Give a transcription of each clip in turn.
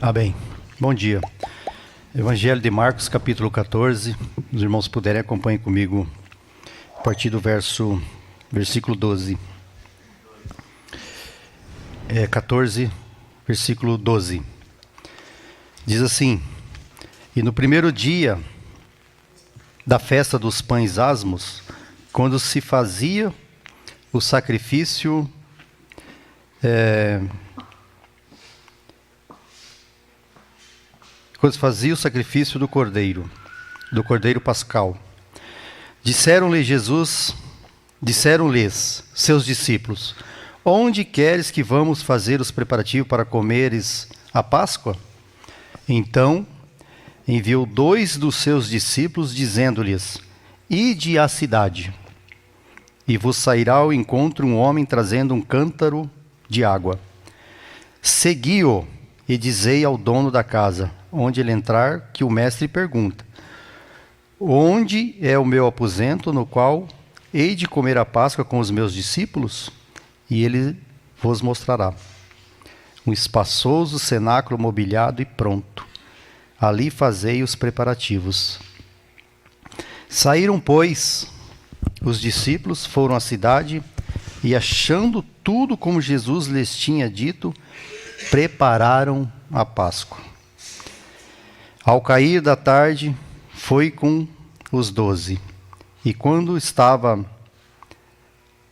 Amém. Bom dia. Evangelho de Marcos, capítulo 14. Os irmãos puderem, acompanhem comigo a partir do versículo 12. 14, versículo 12. Diz assim: E no primeiro dia da festa dos pães asmos, quando se fazia o sacrifício do cordeiro pascal, disseram-lhes seus discípulos: Onde queres que vamos fazer os preparativos para comeres a Páscoa? Então enviou 2 dos seus discípulos, dizendo-lhes: Ide à cidade, e vos sairá ao encontro um homem trazendo um cântaro de água. Segui-o e dizei ao dono da casa, onde ele entrar, que o mestre pergunta: Onde é o meu aposento, no qual hei de comer a Páscoa com os meus discípulos? E ele vos mostrará um espaçoso cenáculo mobiliado e pronto. Ali fazei os preparativos. Saíram, pois, os discípulos, foram à cidade e, achando tudo como Jesus lhes tinha dito, prepararam a Páscoa. Ao cair da tarde, foi com os 12. E quando estava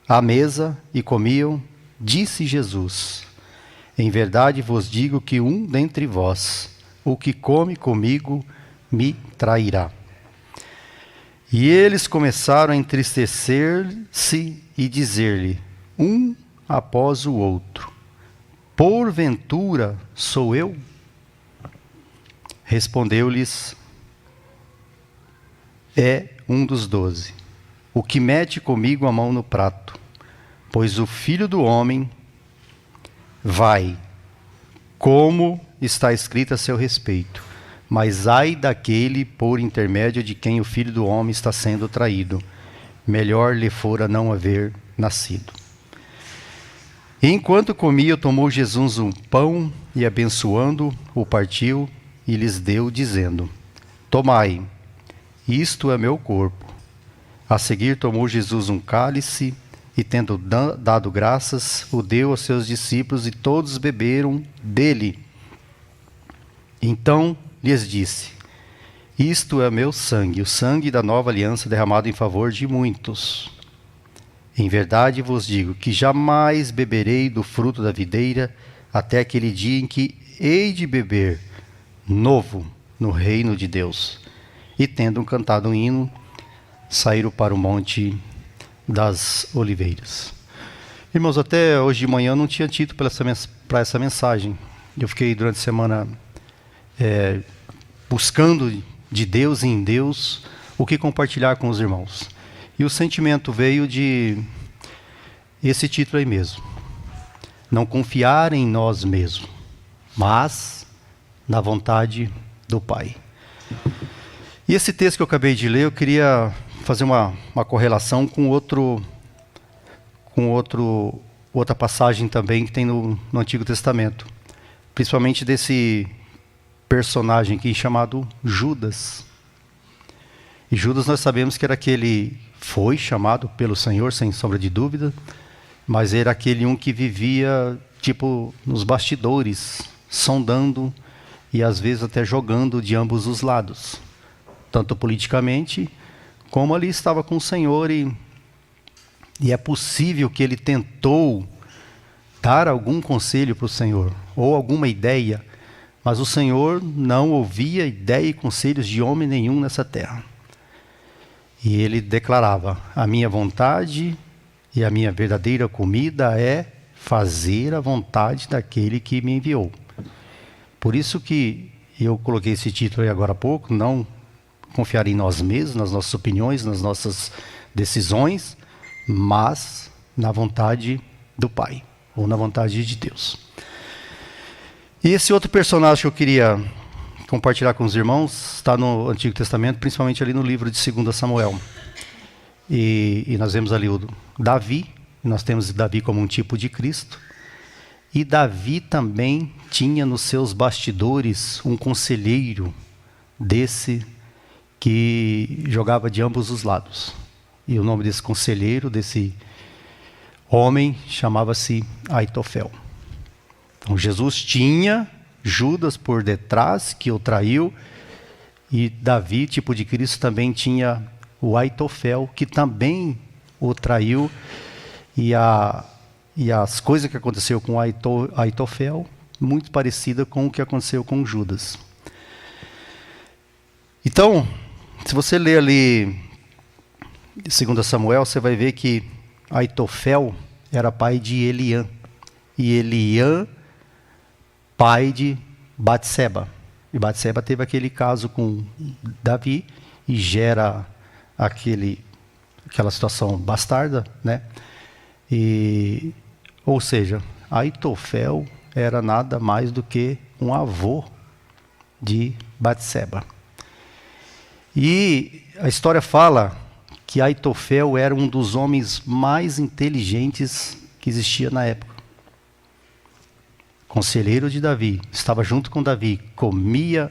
à mesa e comiam, disse Jesus: Em verdade vos digo que um dentre vós, o que come comigo, me trairá. E eles começaram a entristecer-se e dizer-lhe, um após o outro: Porventura sou eu? Respondeu-lhes: É um dos 12, o que mete comigo a mão no prato. Pois o Filho do Homem vai, como está escrito a seu respeito. Mas ai daquele por intermédio de quem o Filho do Homem está sendo traído. Melhor lhe fora não haver nascido. E enquanto comia, tomou Jesus um pão e, abençoando, o partiu e lhes deu, dizendo: Tomai, isto é meu corpo. A seguir tomou Jesus um cálice e, tendo dado graças, o deu aos seus discípulos, e todos beberam dele. Então lhes disse: Isto é meu sangue, o sangue da nova aliança, derramado em favor de muitos. Em verdade vos digo que jamais beberei do fruto da videira, até aquele dia em que hei de beber novo no reino de Deus. E tendo cantado um hino, saíram para o Monte das Oliveiras. Irmãos, até hoje de manhã eu não tinha título para essa mensagem. Eu fiquei durante a semana buscando de Deus e em Deus o que compartilhar com os irmãos. E o sentimento veio de esse título aí mesmo: Não confiar em nós mesmos, mas na vontade do Pai. E esse texto que eu acabei de ler, eu queria fazer uma correlação com outra passagem também que tem no Antigo Testamento, principalmente desse personagem aqui chamado Judas. E Judas, nós sabemos que era aquele, foi chamado pelo Senhor, sem sombra de dúvida, mas era aquele um que vivia tipo nos bastidores, sondando e às vezes até jogando de ambos os lados, tanto politicamente como ali estava com o Senhor. E é possível que ele tentou dar algum conselho para o Senhor, ou alguma ideia, mas o Senhor não ouvia ideia e conselhos de homem nenhum nessa terra. E ele declarava: a minha vontade e a minha verdadeira comida é fazer a vontade daquele que me enviou. Por isso que eu coloquei esse título aí agora há pouco: não confiar em nós mesmos, nas nossas opiniões, nas nossas decisões, mas na vontade do Pai, ou na vontade de Deus. E esse outro personagem que eu queria compartilhar com os irmãos está no Antigo Testamento, principalmente ali no livro de 2 Samuel. E nós vemos ali o Davi, nós temos Davi como um tipo de Cristo. E Davi também tinha nos seus bastidores um conselheiro desse que jogava de ambos os lados. E o nome desse conselheiro, desse homem, chamava-se Aitofel. Então Jesus tinha Judas por detrás, que o traiu, e Davi, tipo de Cristo, também tinha o Aitofel, que também o traiu, e as coisas que aconteceu com Aitofel, muito parecida com o que aconteceu com Judas. Então, se você ler ali 2 Samuel, você vai ver que Aitofel era pai de Eliã, e Eliã, pai de Batseba. E Batseba teve aquele caso com Davi e gera aquela situação bastarda, né? Ou seja, Aitofel era nada mais do que um avô de Batseba. E a história fala que Aitofel era um dos homens mais inteligentes que existia na época. Conselheiro de Davi, estava junto com Davi, comia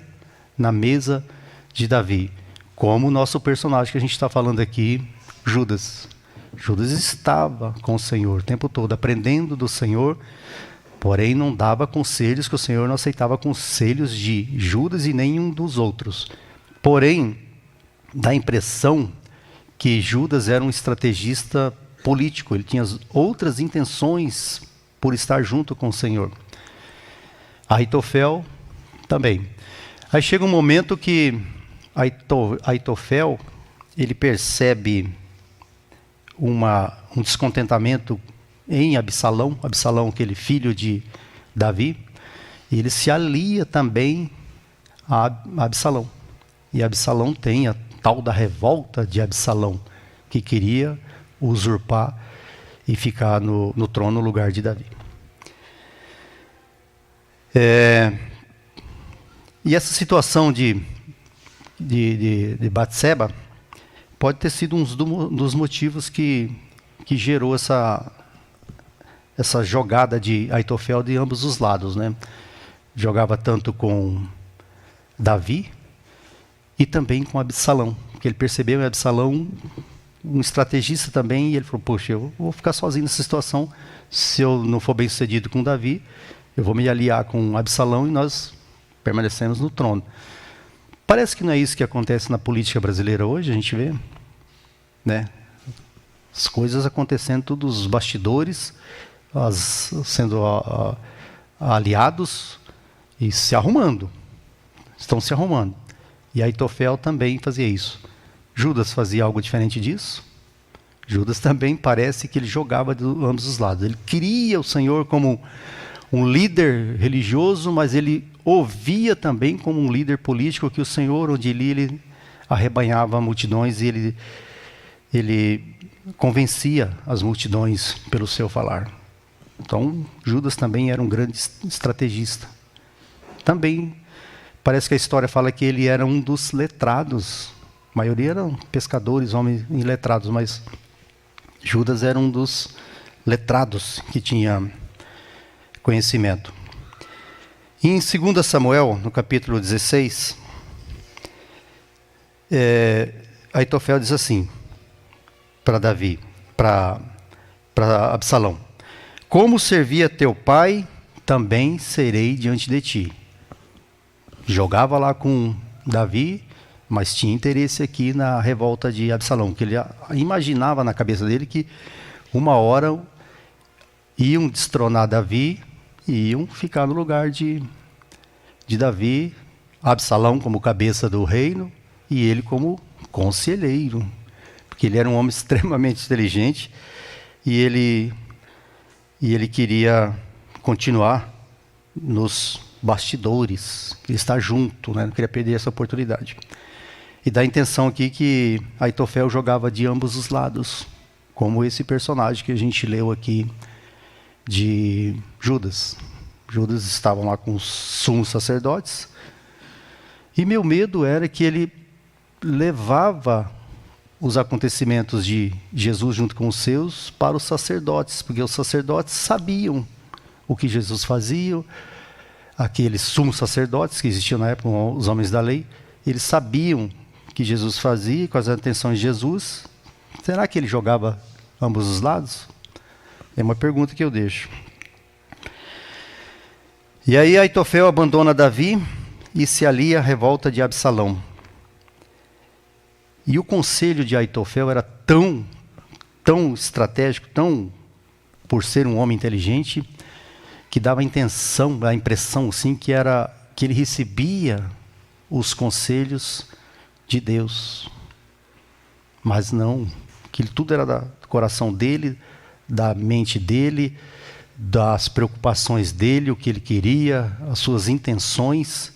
na mesa de Davi, como o nosso personagem que a gente está falando aqui, Judas. Judas estava com o Senhor o tempo todo, aprendendo do Senhor, porém não dava conselhos, que o Senhor não aceitava conselhos de Judas e nenhum dos outros. Porém, dá a impressão que Judas era um estrategista político, ele tinha outras intenções por estar junto com o Senhor. Aitofel também. Aí chega um momento que Aitofel, ele percebe um descontentamento em Absalão, aquele filho de Davi, e ele se alia também a Absalão. E Absalão tem a tal da revolta de Absalão, que queria usurpar e ficar no trono no lugar de Davi. E essa situação de Batseba pode ter sido um dos motivos que gerou essa jogada de Aitofel de ambos os lados, né? Jogava tanto com Davi e também com Absalão, porque ele percebeu em Absalão um estrategista também, e ele falou, poxa, eu vou ficar sozinho nessa situação, se eu não for bem sucedido com Davi, eu vou me aliar com Absalão e nós permanecemos no trono. Parece que não é isso que acontece na política brasileira hoje, a gente vê, né? As coisas acontecendo, todos os bastidores, sendo aliados e se arrumando. Estão se arrumando. E Aitofel também fazia isso. Judas fazia algo diferente disso. Judas também parece que ele jogava de ambos os lados. Ele queria o Senhor como um líder religioso, mas ele ouvia também como um líder político que o Senhor, onde ele arrebanhava multidões e ele convencia as multidões pelo seu falar. Então, Judas também era um grande estrategista. Também, parece que a história fala que ele era um dos letrados. A maioria eram pescadores, homens iletrados, mas Judas era um dos letrados que tinha conhecimento. E em 2 Samuel, no capítulo 16, Aitofel diz assim para Davi, para Absalão: como servia teu pai, também serei diante de ti. Jogava lá com Davi, mas tinha interesse aqui na revolta de Absalão, que ele imaginava na cabeça dele que uma hora iam destronar Davi e iam ficar no lugar de Davi, Absalão como cabeça do reino e ele como conselheiro, porque ele era um homem extremamente inteligente e ele queria continuar nos bastidores, queria estar junto, né? Não queria perder essa oportunidade. E dá a intenção aqui que Aitofel jogava de ambos os lados, como esse personagem que a gente leu aqui de Judas. Judas estavam lá com os sumos sacerdotes, e meu medo era que ele levava os acontecimentos de Jesus junto com os seus para os sacerdotes, porque os sacerdotes sabiam o que Jesus fazia. Aqueles sumos sacerdotes que existiam na época, os homens da lei, eles sabiam o que Jesus fazia, quais eram as intenções de Jesus. Será que ele jogava ambos os lados? É uma pergunta que eu deixo. E aí Aitofel abandona Davi e se alia à revolta de Absalão. E o conselho de Aitofel era tão estratégico, por ser um homem inteligente, que dava a impressão assim, que ele recebia os conselhos de Deus. Mas não, que tudo era do coração dele, da mente dele, das preocupações dele, o que ele queria, as suas intenções.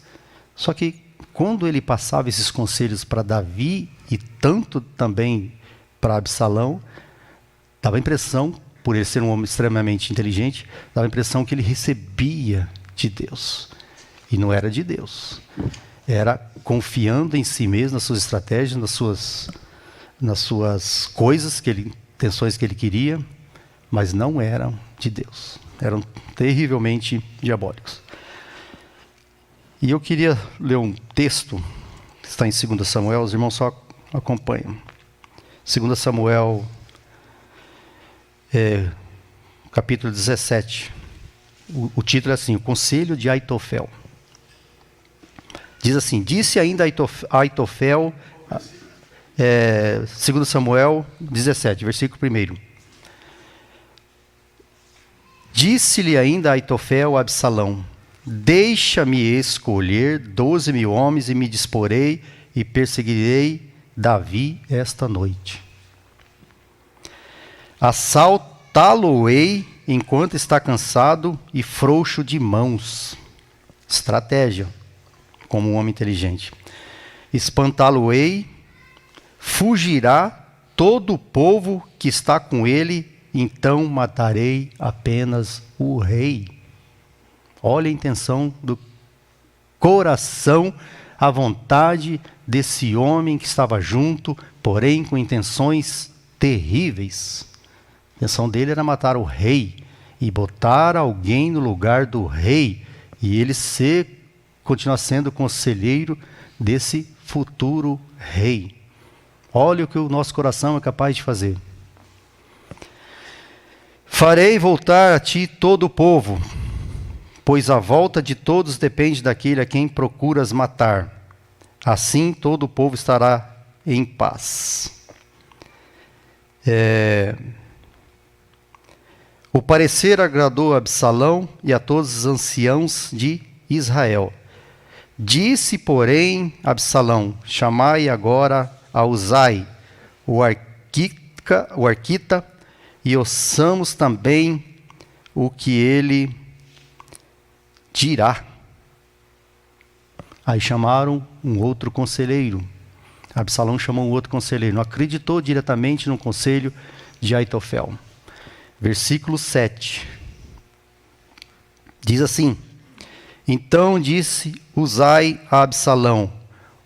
Só que quando ele passava esses conselhos para Davi e tanto também para Absalão, dava a impressão, por ele ser um homem extremamente inteligente, dava a impressão que ele recebia de Deus. E não era de Deus. Era confiando em si mesmo, nas suas estratégias, nas suas coisas, intenções que ele queria, mas não eram de Deus. Eram terrivelmente diabólicos. E eu queria ler um texto, que está em 2 Samuel, os irmãos só acompanham. 2 Samuel, capítulo 17. O título é assim, o Conselho de Aitofel. Diz assim, disse ainda Aitofel, 2 Samuel 17, versículo 1. Disse-lhe ainda Aitofel a Absalão, deixa-me escolher 12.000 homens e me disporei e perseguirei Davi esta noite. Assaltá-lo-ei enquanto está cansado e frouxo de mãos. Estratégia, como um homem inteligente. Espantá-lo-ei, fugirá todo o povo que está com ele, então matarei apenas o rei. Olha a intenção do coração, a vontade desse homem que estava junto, porém com intenções terríveis. A intenção dele era matar o rei e botar alguém no lugar do rei, e ele continuar sendo conselheiro desse futuro rei. Olha o que o nosso coração é capaz de fazer. Farei voltar a ti todo o povo, pois a volta de todos depende daquele a quem procuras matar. Assim todo o povo estará em paz. O parecer agradou a Absalão e a todos os anciãos de Israel. Disse, porém, Absalão, chamai agora a Uzai, o arquita, e ouçamos também o que ele dirá. Aí chamaram um outro conselheiro. Absalão chamou um outro conselheiro. Não acreditou diretamente no conselho de Aitofel. Versículo 7. Diz assim, então disse Uzai a Absalão,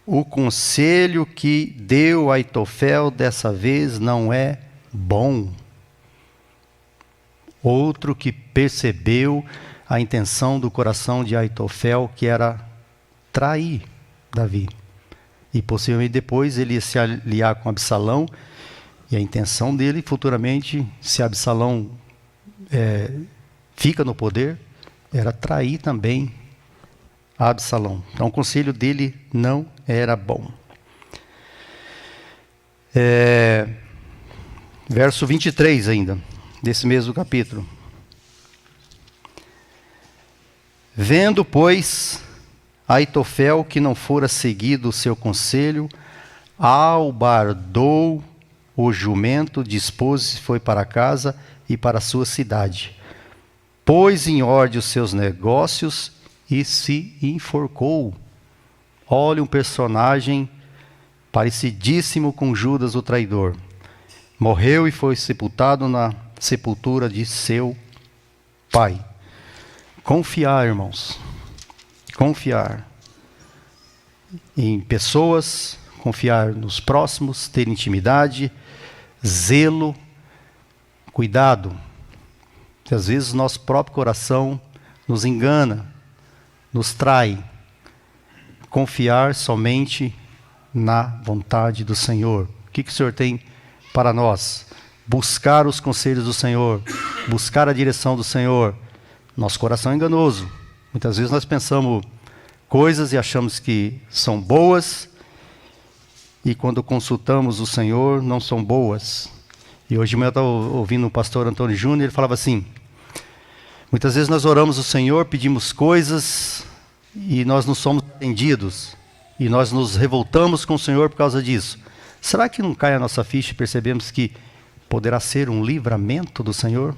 o conselho que deu Aitofel dessa vez não é bom. Outro que percebeu a intenção do coração de Aitofel, que era trair Davi. E possivelmente depois ele ia se aliar com Absalão, e a intenção dele futuramente, se Absalão fica no poder, era trair também Absalão. Então o conselho dele não era bom. Verso 23 ainda, desse mesmo capítulo. Vendo, pois, Aitofel que não fora seguido o seu conselho, albardou o jumento, dispôs-se, foi para casa e para a sua cidade. Pôs em ordem os seus negócios e se enforcou. Olha um personagem parecidíssimo com Judas o traidor. Morreu e foi sepultado na sepultura de seu pai. Confiar, irmãos. Confiar em pessoas, confiar nos próximos, ter intimidade, zelo, cuidado. que às vezes o nosso próprio coração nos engana, nos trai. Confiar somente na vontade do Senhor. O que o Senhor tem para nós? Buscar os conselhos do Senhor, buscar a direção do Senhor. Nosso coração é enganoso. Muitas vezes nós pensamos coisas e achamos que são boas, e quando consultamos o Senhor, não são boas. E hoje eu estava ouvindo o pastor Antônio Júnior, ele falava assim, muitas vezes nós oramos ao Senhor, pedimos coisas, e nós não somos atendidos, e nós nos revoltamos com o Senhor por causa disso. Será que não cai a nossa ficha e percebemos que poderá ser um livramento do Senhor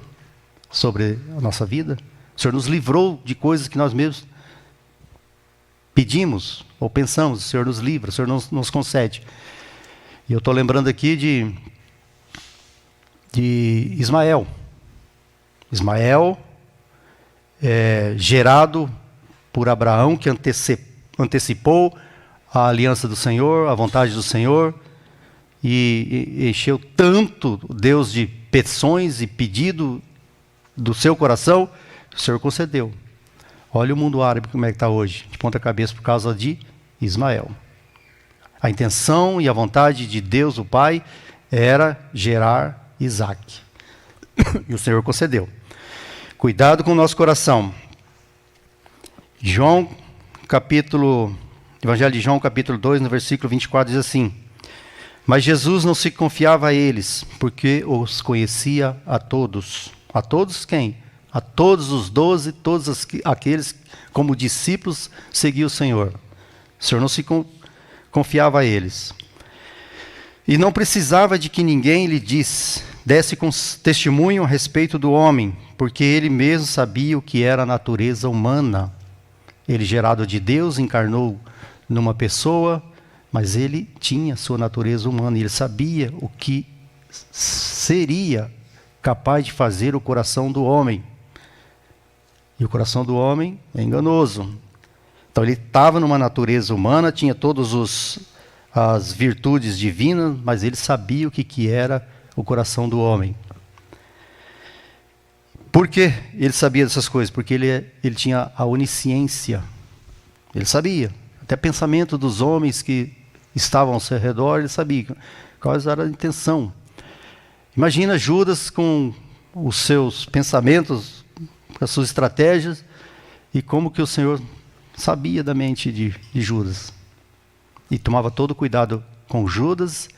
sobre a nossa vida? O Senhor nos livrou de coisas que nós mesmos pedimos ou pensamos. O Senhor nos livra, o Senhor nos concede. E eu estou lembrando aqui de Ismael. Ismael, gerado por Abraão, que antecipou a aliança do Senhor, a vontade do Senhor, e encheu tanto Deus de petições e pedido do seu coração, que o Senhor concedeu. Olha o mundo árabe como é que está hoje, de ponta cabeça por causa de Ismael. A intenção e a vontade de Deus, o Pai, era gerar Isaac. E o Senhor concedeu. Cuidado com o nosso coração. Evangelho de João, capítulo 2, no versículo 24, diz assim: mas Jesus não se confiava a eles, porque os conhecia a todos. A todos quem? A todos os 12, todos aqueles como discípulos seguiam o Senhor. O Senhor não se confiava a eles. E não precisava de que ninguém lhe desse testemunho a respeito do homem, porque ele mesmo sabia o que era a natureza humana. Ele, gerado de Deus, encarnou numa pessoa, mas ele tinha sua natureza humana, e ele sabia o que seria capaz de fazer o coração do homem. E o coração do homem é enganoso. Então ele estava numa natureza humana, tinha todas as virtudes divinas, mas ele sabia o que era o coração do homem. Por que ele sabia dessas coisas? Porque ele tinha a onisciência. Ele sabia. Até pensamento dos homens que estavam ao seu redor, ele sabia qual era a intenção. Imagina Judas com os seus pensamentos, com as suas estratégias, e como que o Senhor sabia da mente de Judas. E tomava todo cuidado com Judas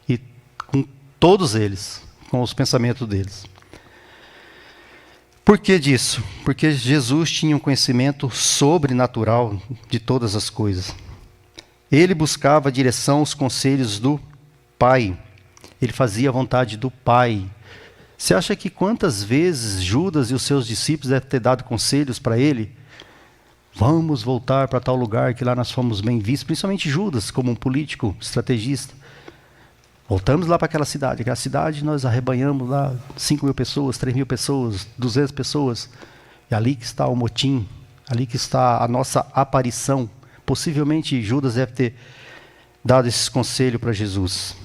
e com todos eles, com os pensamentos deles. Por que disso? Porque Jesus tinha um conhecimento sobrenatural de todas as coisas. Ele buscava a direção, os conselhos do Pai. Ele fazia a vontade do Pai. Você acha que quantas vezes Judas e os seus discípulos devem ter dado conselhos para ele? Vamos voltar para tal lugar que lá nós fomos bem vistos. Principalmente Judas, como um político, estrategista. Voltamos lá para aquela cidade. Aquela cidade nós arrebanhamos lá 5.000 pessoas, 3.000 pessoas, 200 pessoas. É ali que está o motim. Ali que está a nossa aparição. Possivelmente Judas deve ter dado esse conselho para Jesus.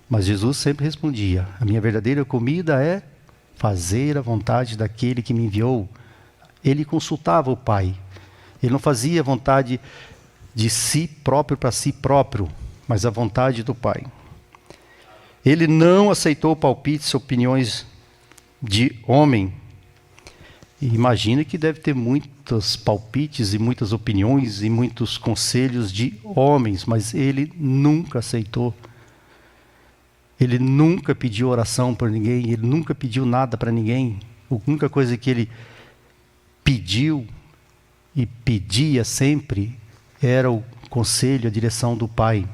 Mas Jesus sempre respondia: a minha verdadeira comida é fazer a vontade daquele que me enviou. Ele consultava o Pai. Ele não fazia a vontade de si próprio para si próprio, mas a vontade do Pai. Ele não aceitou palpites, opiniões de homem. E imagina que deve ter muitos palpites e muitas opiniões e muitos conselhos de homens, mas ele nunca aceitou. Ele nunca pediu oração por ninguém, ele nunca pediu nada para ninguém. A única coisa que ele pediu e pedia sempre era o conselho, a direção do Pai.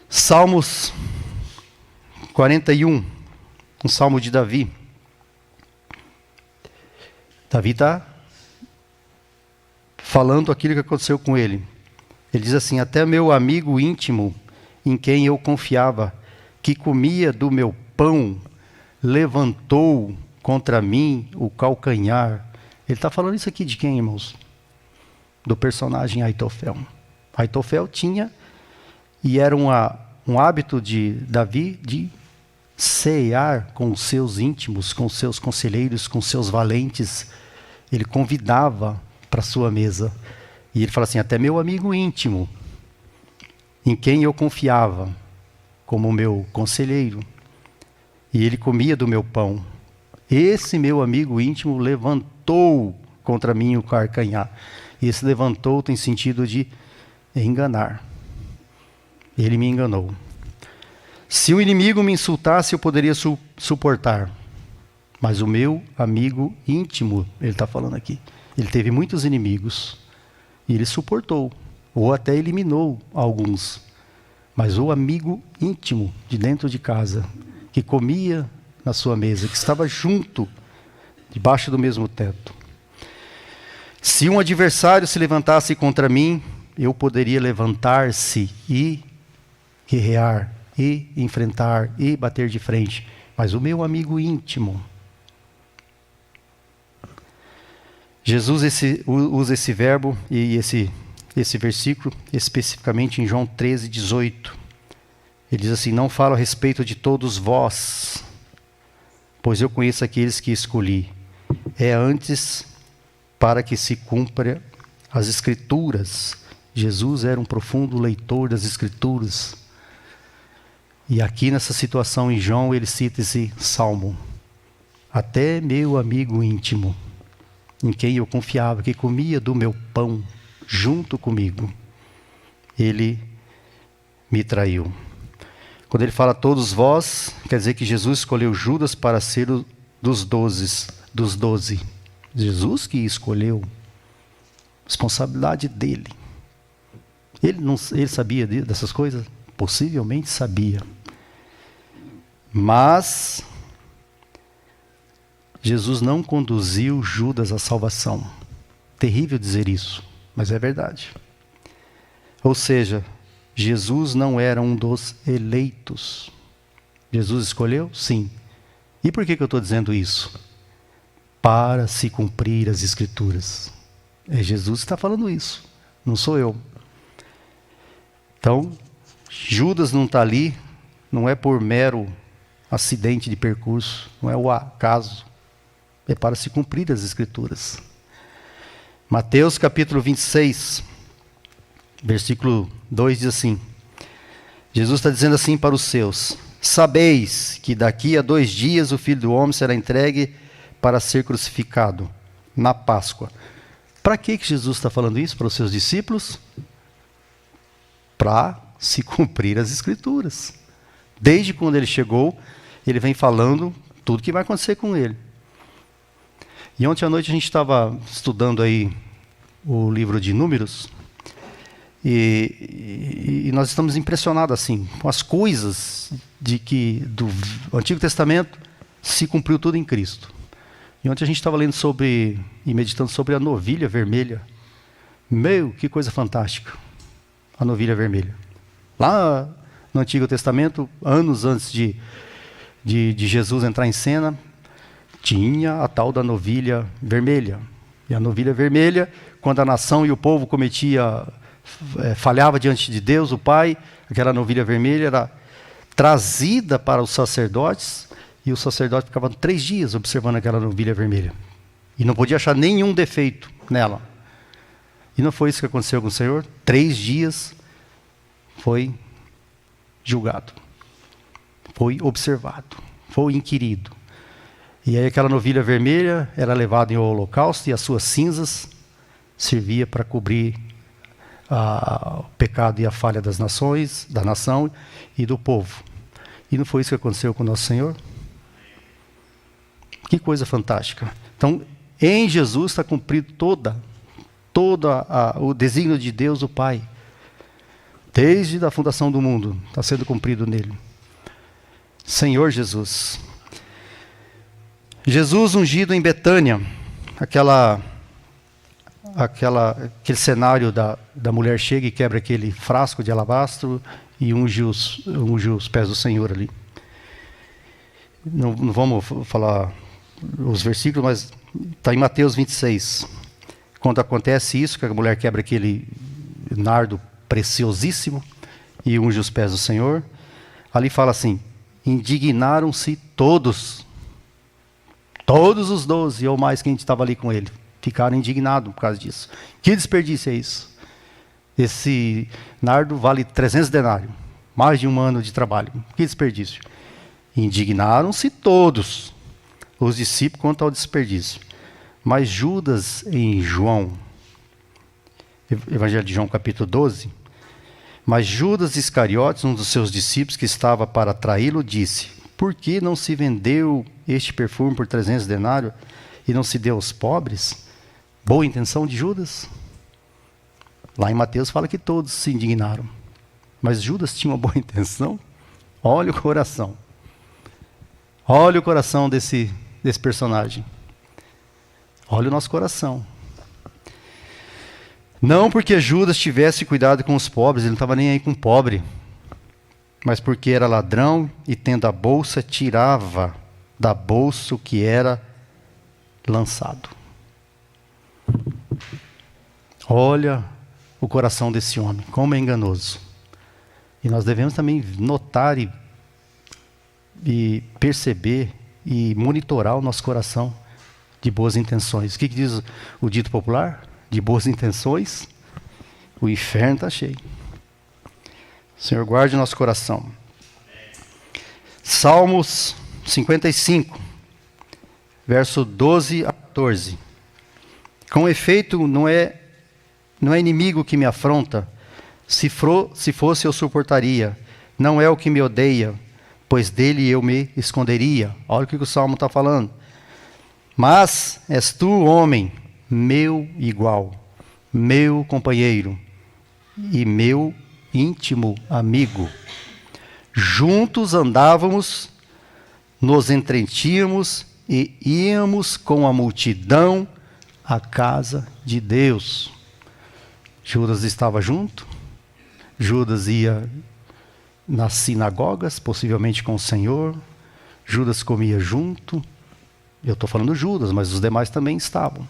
Salmos 41, um salmo de Davi. Davi está falando aquilo que aconteceu com ele. Ele diz assim: até meu amigo íntimo, em quem eu confiava, que comia do meu pão, levantou contra mim o calcanhar. Ele está falando isso aqui de quem, irmãos? Do personagem Aitofel. Aitofel tinha, e era um hábito de Davi, de cear com os seus íntimos, com os seus conselheiros, com os seus valentes. Ele convidava para a sua mesa. E ele fala assim, até meu amigo íntimo, em quem eu confiava, como meu conselheiro. E ele comia do meu pão. Esse meu amigo íntimo levantou contra mim o calcanhar. E esse levantou tem sentido de enganar. Ele me enganou. Se o inimigo me insultasse, eu poderia suportar. Mas o meu amigo íntimo, ele está falando aqui, ele teve muitos inimigos. E ele suportou, ou até eliminou alguns. Mas o amigo íntimo de dentro de casa, que comia na sua mesa, que estava junto, debaixo do mesmo teto. Se um adversário se levantasse contra mim, eu poderia levantar-se e guerrear, e enfrentar, e bater de frente. Mas o meu amigo íntimo... Jesus usa esse verbo e esse versículo especificamente em João 13, 18. Ele diz assim, não falo a respeito de todos vós, pois eu conheço aqueles que escolhi. É antes para que se cumpra as Escrituras. Jesus era um profundo leitor das Escrituras. E aqui nessa situação em João ele cita esse salmo. Até meu amigo íntimo, em quem eu confiava, que comia do meu pão junto comigo, ele me traiu. Quando ele fala todos vós, quer dizer que Jesus escolheu Judas para ser dos 12. Jesus que escolheu. Responsabilidade dele. Ele sabia dessas coisas? Possivelmente sabia. Mas Jesus não conduziu Judas à salvação. Terrível dizer isso, mas é verdade. Ou seja, Jesus não era um dos eleitos. Jesus escolheu? Sim. E por que eu estou dizendo isso? Para se cumprir as Escrituras. É Jesus que está falando isso, não sou eu. Então, Judas não está ali, não é por mero acidente de percurso, não é o acaso. É para se cumprir as Escrituras. Mateus capítulo 26, versículo 2 diz assim, Jesus está dizendo assim para os seus, sabeis que daqui a 2 dias o Filho do Homem será entregue para ser crucificado, na Páscoa. Para que Jesus está falando isso para os seus discípulos? Para se cumprir as Escrituras. Desde quando ele chegou, ele vem falando tudo que vai acontecer com ele. E ontem à noite a gente estava estudando aí o livro de Números e nós estamos impressionados assim com as coisas de que do Antigo Testamento se cumpriu tudo em Cristo. E ontem a gente estava lendo sobre e meditando sobre a novilha vermelha. Meu, que coisa fantástica! A novilha vermelha. Lá no Antigo Testamento, anos antes de Jesus entrar em cena, tinha a tal da novilha vermelha. E a novilha vermelha, quando a nação e o povo falhava diante de Deus, o Pai, aquela novilha vermelha era trazida para os sacerdotes, e os sacerdotes ficavam 3 dias observando aquela novilha vermelha. E não podia achar nenhum defeito nela. E não foi isso que aconteceu com o Senhor? 3 dias foi julgado, foi observado, foi inquirido. E aí aquela novilha vermelha era levada em um holocausto e as suas cinzas servia para cobrir o pecado e a falha das nações, da nação e do povo. E não foi isso que aconteceu com o nosso Senhor? Que coisa fantástica. Então, em Jesus está cumprido todo o desígnio de Deus, o Pai. Desde a fundação do mundo, está sendo cumprido nele. Senhor Jesus. Jesus ungido em Betânia, aquele cenário da mulher chega e quebra aquele frasco de alabastro e unge os pés do Senhor ali. Não vamos falar os versículos, mas está em Mateus 26. Quando acontece isso, que a mulher quebra aquele nardo preciosíssimo e unge os pés do Senhor, ali fala assim, indignaram-se todos. Todos os 12 ou mais que a gente estava ali com ele ficaram indignados por causa disso. Que desperdício é isso? Esse nardo vale 300 denários, mais de um ano de trabalho. Que desperdício. Indignaram-se todos os discípulos quanto ao desperdício. Mas Judas, em João, Evangelho de João, capítulo 12, mas Judas Iscariotes, um dos seus discípulos que estava para traí-lo, disse: por que não se vendeu este perfume por 300 denários e não se deu aos pobres? Boa intenção de Judas? Lá em Mateus fala que todos se indignaram. Mas Judas tinha uma boa intenção? Olha o coração. Olha o coração desse personagem. Olha o nosso coração. Não porque Judas tivesse cuidado com os pobres, ele não estava nem aí com o pobre, mas porque era ladrão e, tendo a bolsa, tirava da bolsa o que era lançado. Olha o coração desse homem, como é enganoso. E nós devemos também notar e perceber e monitorar o nosso coração de boas intenções. O que diz o dito popular? De boas intenções, o inferno está cheio. Senhor, guarde nosso coração. Salmos 55, verso 12 a 14. Com efeito, não é inimigo que me afronta, se fosse eu suportaria. Não é o que me odeia, pois dele eu me esconderia. Olha o que o Salmo está falando. Mas és tu, homem, meu igual, meu companheiro e meu íntimo amigo. Juntos andávamos, nos entretínhamos e íamos com a multidão à casa de Deus. Judas estava junto, Judas ia nas sinagogas, possivelmente com o Senhor, Judas comia junto. Eu estou falando Judas, mas os demais também estavam.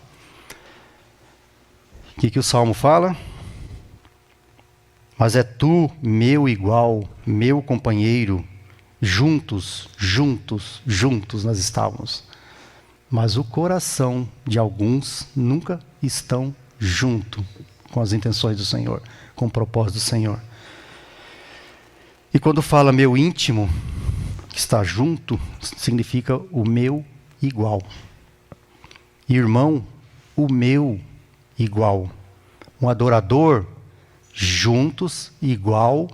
O que o Salmo fala? Mas é tu, meu igual, meu companheiro, juntos nós estávamos. Mas o coração de alguns nunca estão junto com as intenções do Senhor, com o propósito do Senhor. E quando fala meu íntimo, que está junto, significa o meu igual. Irmão, o meu igual. Um adorador, juntos, igual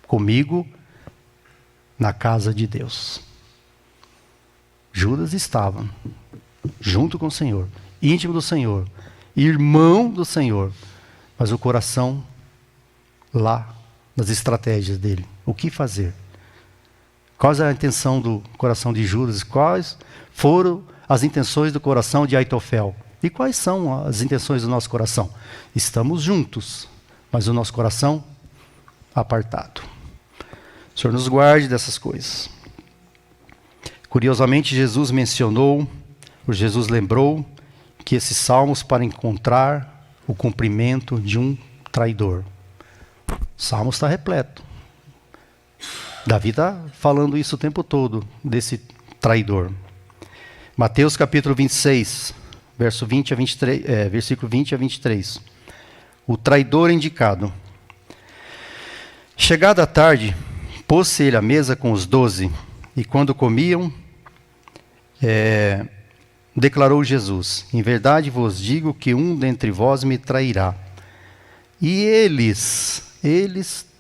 comigo, na casa de Deus. Judas estava junto com o Senhor, íntimo do Senhor, irmão do Senhor, mas o coração lá, nas estratégias dele. O que fazer? Qual é a intenção do coração de Judas? Quais foram as intenções do coração de Aitofel? E quais são as intenções do nosso coração? Estamos juntos, mas o nosso coração apartado. O Senhor nos guarde dessas coisas. Curiosamente, Jesus lembrou que esses salmos para encontrar o cumprimento de um traidor. O salmo está repleto. Davi está falando isso o tempo todo, desse traidor. Mateus capítulo 26, versículo 20 a 23. O traidor indicado. Chegada a tarde, pôs-se ele à mesa com os 12, e quando comiam, declarou Jesus: em verdade vos digo que um dentre vós me trairá. E eles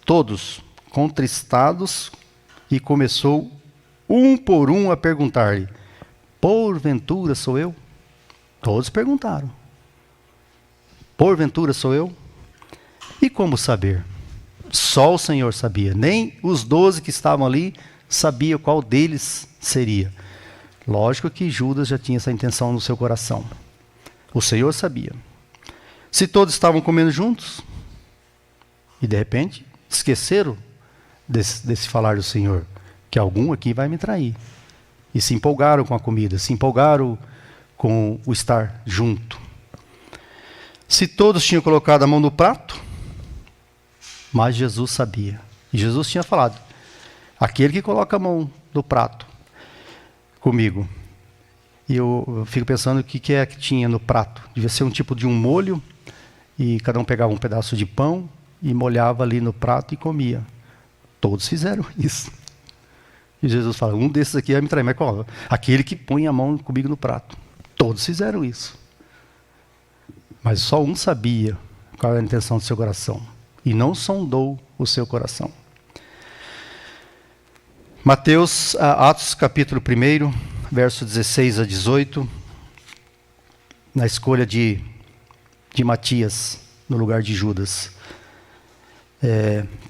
todos, contristados, e começou um por um a perguntar-lhe: porventura sou eu? Todos perguntaram: porventura sou eu? E como saber? Só o Senhor sabia. Nem os 12 que estavam ali sabiam qual deles seria. Lógico que Judas já tinha essa intenção no seu coração. O Senhor sabia. Se todos estavam comendo juntos, e de repente esqueceram desse falar do Senhor, que algum aqui vai me trair. E se empolgaram com a comida, se empolgaram com o estar junto. Se todos tinham colocado a mão no prato, mas Jesus sabia. E Jesus tinha falado: aquele que coloca a mão do prato comigo. E eu fico pensando o que que tinha no prato. Devia ser um tipo de um molho, e cada um pegava um pedaço de pão e molhava ali no prato e comia. Todos fizeram isso. E Jesus fala, um desses aqui vai me trair. Mas qual? Aquele que põe a mão comigo no prato. Todos fizeram isso. Mas só um sabia qual era a intenção do seu coração. E não sondou o seu coração. Atos capítulo 1, verso 16 a 18. Na escolha de Matias no lugar de Judas.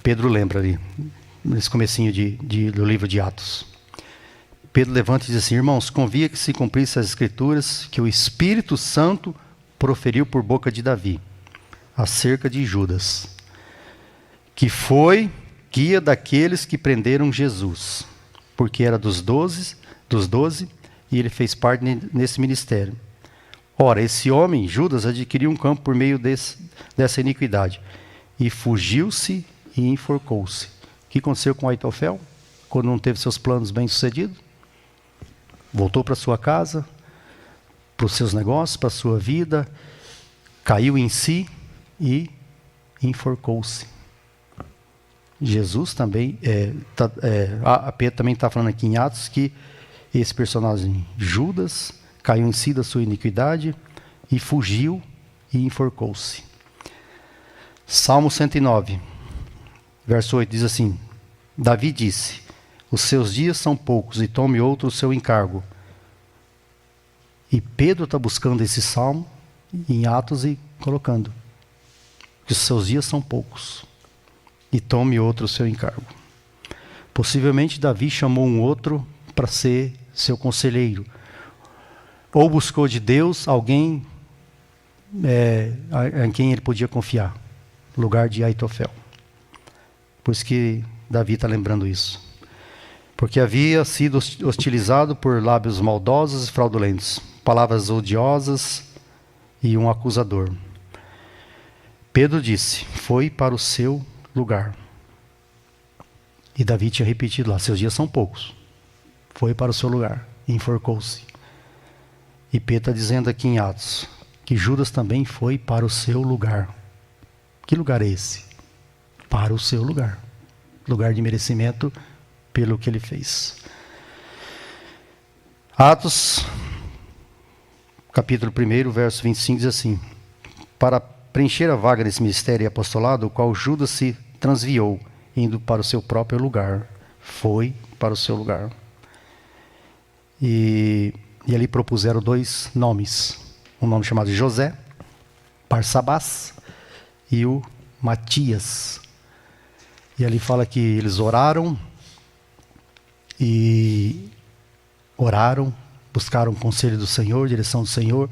Pedro lembra ali, nesse comecinho do livro de Atos. Pedro levanta e diz assim, irmãos, convia que se cumprisse as escrituras que o Espírito Santo proferiu por boca de Davi, acerca de Judas, que foi guia daqueles que prenderam Jesus, porque era dos 12, e ele fez parte nesse ministério. Ora, esse homem, Judas, adquiriu um campo por meio dessa iniquidade, e fugiu-se e enforcou-se. O que aconteceu com Aitofel, quando não teve seus planos bem-sucedidos? Voltou para sua casa, para os seus negócios, para a sua vida, caiu em si e enforcou-se. Jesus também, a Pedro também está falando aqui em Atos que esse personagem, Judas, caiu em si da sua iniquidade e fugiu e enforcou-se. Salmo 109, verso 8 diz assim, Davi disse, os seus dias são poucos e tome outro o seu encargo. E Pedro está buscando esse salmo em Atos e colocando que os seus dias são poucos e tome outro o seu encargo. Possivelmente Davi chamou um outro para ser seu conselheiro, ou buscou de Deus alguém em quem ele podia confiar, no lugar de Aitofel. Por isso que Davi está lembrando isso. Porque havia sido hostilizado por lábios maldosos e fraudulentos, palavras odiosas e um acusador. Pedro disse, foi para o seu lugar. E Davi tinha repetido lá, seus dias são poucos. Foi para o seu lugar, e enforcou-se. E Pedro está dizendo aqui em Atos, que Judas também foi para o seu lugar. Que lugar é esse? Para o seu lugar. Lugar de merecimento pelo que ele fez. Atos, capítulo 1, verso 25, diz assim, para preencher a vaga desse ministério e apostolado, o qual Judas se transviou, indo para o seu próprio lugar. Foi para o seu lugar. E ali propuseram 2 nomes. Um nome chamado José, Barsabás, e o Matias. E ali fala que eles oraram, buscaram o conselho do Senhor, direção do Senhor.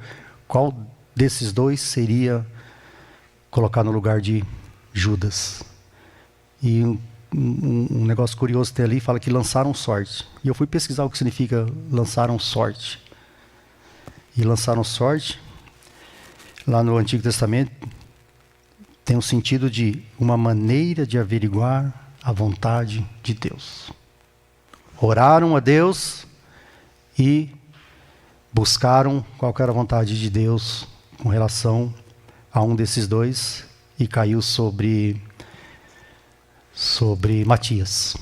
Qual desses 2 seria colocado no lugar de Judas? E um negócio curioso tem ali, fala que lançaram sorte. E eu fui pesquisar o que significa lançaram sorte. E lançaram sorte, lá no Antigo Testamento, tem o sentido de uma maneira de averiguar a vontade de Deus. Oraram a Deus e buscaram qual era a vontade de Deus com relação a um desses 2 e caiu sobre Matias.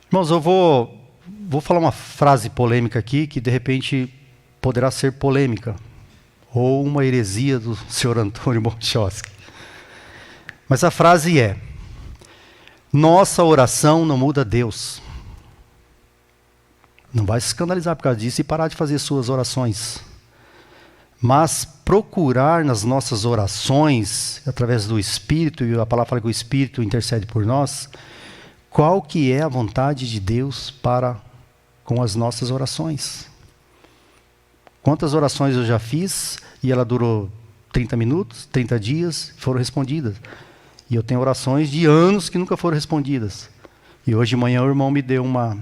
Irmãos, eu vou falar uma frase polêmica aqui que de repente poderá ser polêmica ou uma heresia do senhor Antônio Bonchowski. Mas a frase é: nossa oração não muda Deus. Não vai se escandalizar por causa disso e parar de fazer suas orações. Mas procurar nas nossas orações, através do Espírito, e a palavra fala que o Espírito intercede por nós, qual que é a vontade de Deus com as nossas orações. Quantas orações eu já fiz e ela durou 30 minutos, 30 dias, foram respondidas. E eu tenho orações de anos que nunca foram respondidas. E hoje de manhã o irmão me deu uma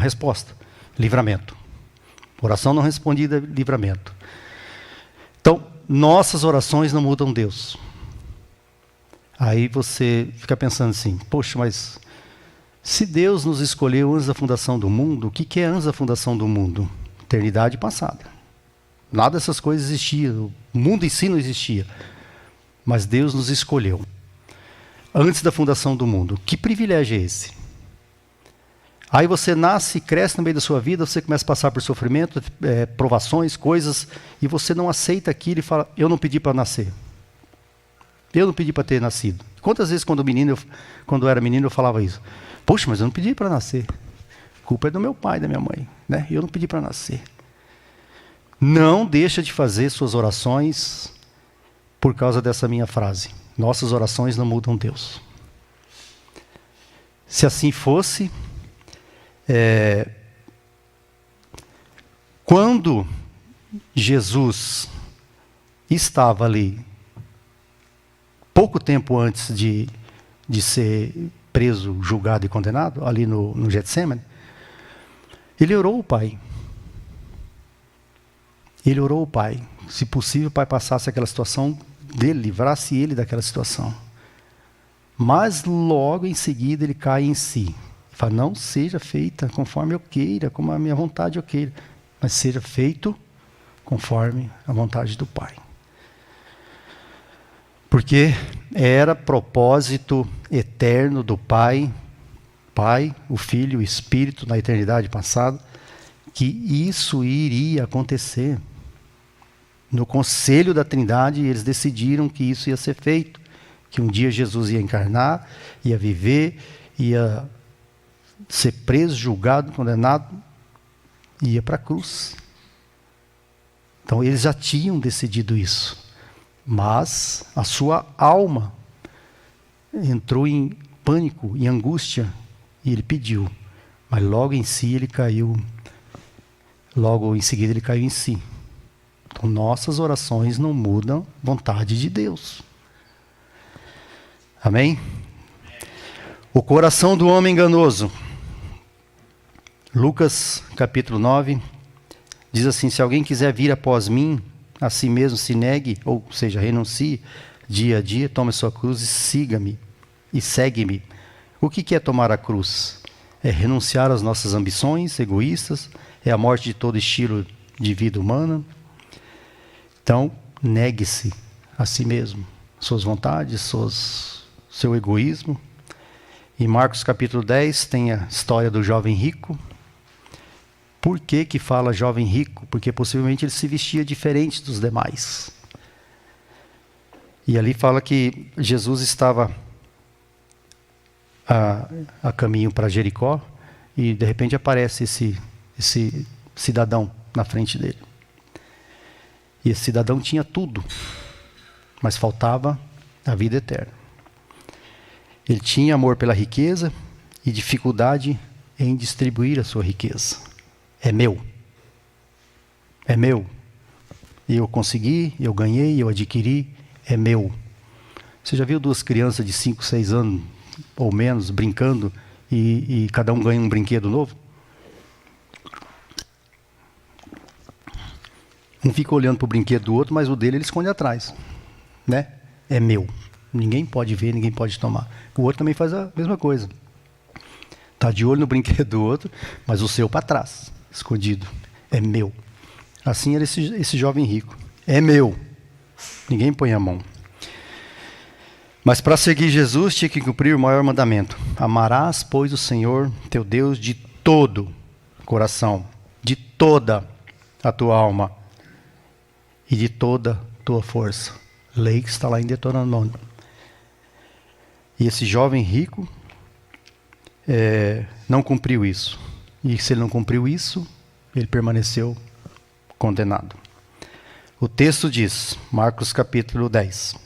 resposta. Livramento. Oração não respondida, livramento. Então, nossas orações não mudam Deus. Aí você fica pensando assim, poxa, mas Se Deus nos escolheu antes da fundação do mundo, o que é antes da fundação do mundo? Eternidade passada. Nada dessas coisas existia, o mundo em si não existia. Mas Deus nos escolheu antes da fundação do mundo. Que privilégio é esse? Aí você nasce, cresce no meio da sua vida, você começa a passar por sofrimento, provações, coisas, e você não aceita aquilo e fala, eu não pedi para nascer. Eu não pedi para ter nascido. Quantas vezes quando eu era menino eu falava isso? Poxa, mas eu não pedi para nascer. A culpa é do meu pai, da minha mãe, né? Eu não pedi para nascer. Não deixa de fazer suas orações por causa dessa minha frase. Nossas orações não mudam Deus. Se assim fosse, quando Jesus estava ali, pouco tempo antes de ser preso, julgado e condenado, ali no Getsemane, ele orou ao Pai. Ele orou ao Pai. Se possível, o Pai passasse aquela situação dele, livrasse ele daquela situação. Mas logo em seguida ele cai em si. Ele fala, não seja feita conforme eu queira, como a minha vontade eu queira, mas seja feito conforme a vontade do Pai. Porque era propósito eterno do Pai, o Filho, o Espírito, na eternidade passada, que isso iria acontecer. No conselho da Trindade, eles decidiram que isso ia ser feito, que um dia Jesus ia encarnar, ia viver, ia ser preso, julgado, condenado, e ia para a cruz. Então eles já tinham decidido isso. Mas a sua alma entrou em pânico, em angústia, e ele pediu. Mas logo em si ele caiu, logo em seguida ele caiu em si. Então nossas orações não mudam a vontade de Deus. Amém? O coração do homem enganoso. Lucas capítulo 9 diz assim, se alguém quiser vir após mim, a si mesmo se negue, ou seja, renuncie dia a dia, tome sua cruz e siga-me, e segue-me. O que é tomar a cruz? É renunciar às nossas ambições egoístas, é a morte de todo estilo de vida humana. Então, negue-se a si mesmo, suas vontades, seu egoísmo. Em Marcos capítulo 10 tem a história do jovem rico. Por que fala jovem rico? Porque possivelmente ele se vestia diferente dos demais. E ali fala que Jesus estava a caminho para Jericó e de repente aparece esse cidadão na frente dele. E esse cidadão tinha tudo, mas faltava a vida eterna. Ele tinha amor pela riqueza e dificuldade em distribuir a sua riqueza. É meu. É meu. Eu consegui, eu ganhei, eu adquiri, é meu. Você já viu duas crianças de 5, 6 anos ou menos brincando e cada um ganha um brinquedo novo? Um fica olhando para o brinquedo do outro, mas o dele ele esconde atrás. Né? É meu. Ninguém pode ver, ninguém pode tomar. O outro também faz a mesma coisa. Está de olho no brinquedo do outro, mas o seu para trás, escondido. É meu. Assim era esse jovem rico. É meu. Ninguém põe a mão. Mas para seguir Jesus tinha que cumprir o maior mandamento. Amarás, pois, o Senhor teu Deus de todo o coração, de toda a tua alma e de toda a tua força. Lei que está lá em Deuteronômio. E esse jovem rico não cumpriu isso. E se ele não cumpriu isso, ele permaneceu condenado. O texto diz, Marcos capítulo 10.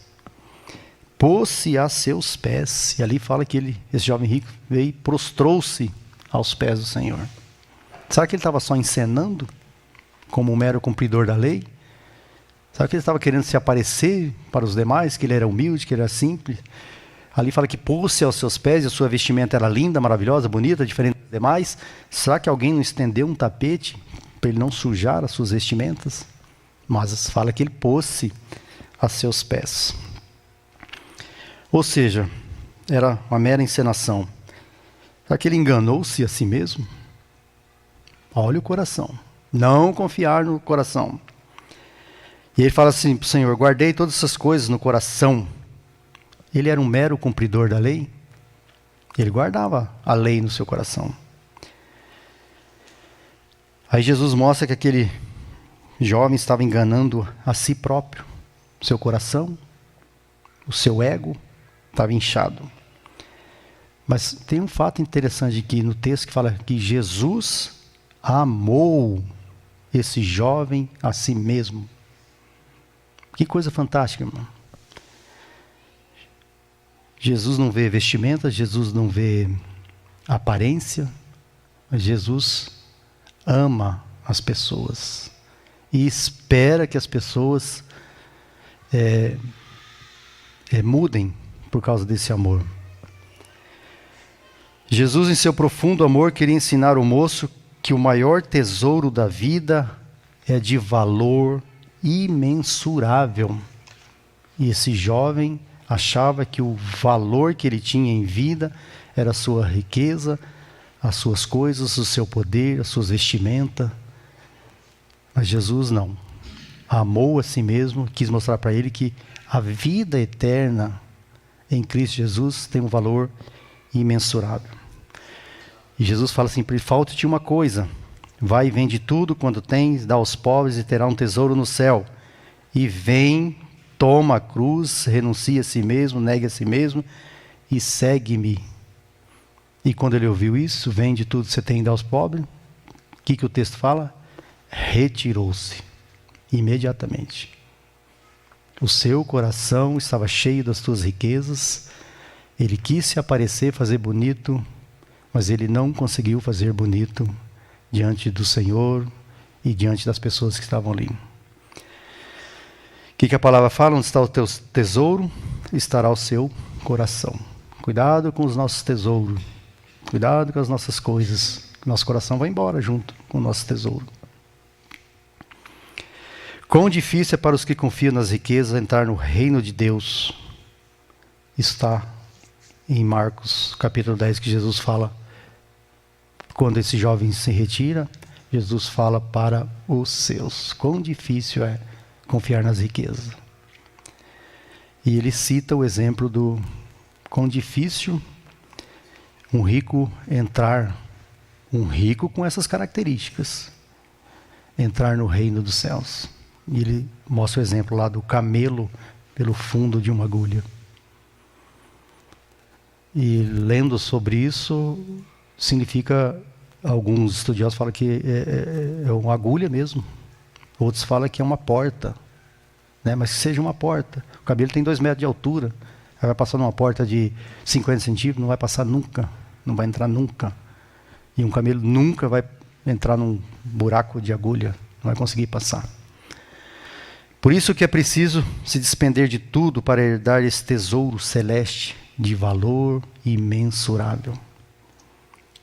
Pôs-se a seus pés. E ali fala que esse jovem rico veio e prostrou-se aos pés do Senhor. Será que ele estava só encenando como um mero cumpridor da lei? Será que ele estava querendo se aparecer para os demais, que ele era humilde, que ele era simples? Ali fala que pôs-se aos seus pés e a sua vestimenta era linda, maravilhosa, bonita, diferente dos demais. Será que alguém não estendeu um tapete para ele não sujar as suas vestimentas? Mas fala que ele pôs-se a seus pés. Ou seja, era uma mera encenação. Será que ele enganou-se a si mesmo? Olha o coração. Não confiar no coração. E ele fala assim para o Senhor: guardei todas essas coisas no coração. Ele era um mero cumpridor da lei? Ele guardava a lei no seu coração. Aí Jesus mostra que aquele jovem estava enganando a si próprio. Seu coração, o seu ego estava inchado. Mas tem um fato interessante aqui no texto que fala que Jesus amou esse jovem a si mesmo. Que coisa fantástica, irmão. Jesus não vê vestimenta, Jesus não vê aparência, mas Jesus ama as pessoas e espera que as pessoas mudem por causa desse amor. Jesus, em seu profundo amor, queria ensinar o moço que o maior tesouro da vida é de valor imensurável. E esse jovem achava que o valor que ele tinha em vida era a sua riqueza, as suas coisas, o seu poder, as suas vestimentas. Mas Jesus não. Amou a si mesmo, quis mostrar para ele que a vida eterna em Cristo Jesus tem um valor imensurável. E Jesus fala assim para ele: falta-te uma coisa. Vai e vende tudo quando tens, dá aos pobres e terá um tesouro no céu. E vem, toma a cruz, renuncia a si mesmo, nega a si mesmo e segue-me. E quando ele ouviu isso, vende tudo que você tem e dá aos pobres. O que o texto fala? Retirou-se imediatamente. O seu coração estava cheio das suas riquezas. Ele quis se aparecer, fazer bonito, mas ele não conseguiu fazer bonito diante do Senhor e diante das pessoas que estavam ali. O que a palavra fala? Onde está o teu tesouro, estará o seu coração. Cuidado com os nossos tesouros. Cuidado com as nossas coisas. Nosso coração vai embora junto com o nosso tesouro. Quão difícil é para os que confiam nas riquezas entrar no reino de Deus. Está em Marcos capítulo 10 que Jesus fala. Quando esse jovem se retira, Jesus fala para os seus. Quão difícil é confiar nas riquezas. E ele cita o exemplo do quão difícil um rico entrar, um rico com essas características, entrar no reino dos céus. E ele mostra o exemplo lá do camelo pelo fundo de uma agulha. E lendo sobre isso, significa, alguns estudiosos falam que é uma agulha mesmo. Outros falam que é uma porta, né? Mas que seja uma porta. O camelo tem 2 metros de altura. Aí vai passar numa porta de 50 centímetros, não vai passar nunca. Não vai entrar nunca. E um camelo nunca vai entrar num buraco de agulha. Não vai conseguir passar. Por isso que é preciso se despender de tudo para herdar esse tesouro celeste de valor imensurável.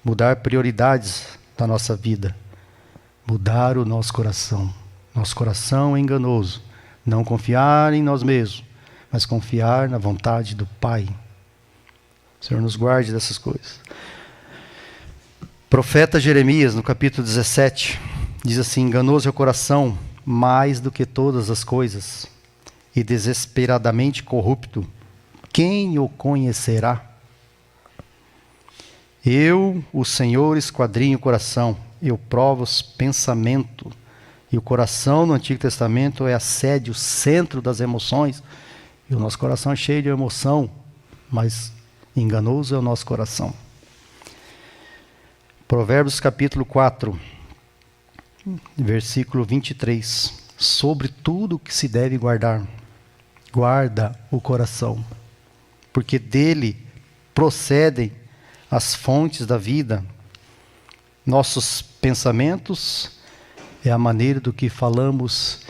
Mudar prioridades da nossa vida. Mudar o nosso coração. Nosso coração é enganoso. Não confiar em nós mesmos, mas confiar na vontade do Pai. O Senhor nos guarde dessas coisas. Profeta Jeremias, no capítulo 17, diz assim: enganoso é o coração mais do que todas as coisas, e desesperadamente corrupto. Quem o conhecerá? Eu, o Senhor, esquadrinho o coração, eu provo os pensamentos. E o coração no Antigo Testamento é a sede, o centro das emoções. E o nosso coração é cheio de emoção, mas enganoso é o nosso coração. Provérbios capítulo 4, versículo 23. Sobre tudo que se deve guardar, guarda o coração, porque dele procedem as fontes da vida. Nossos pensamentos é a maneira do que falamos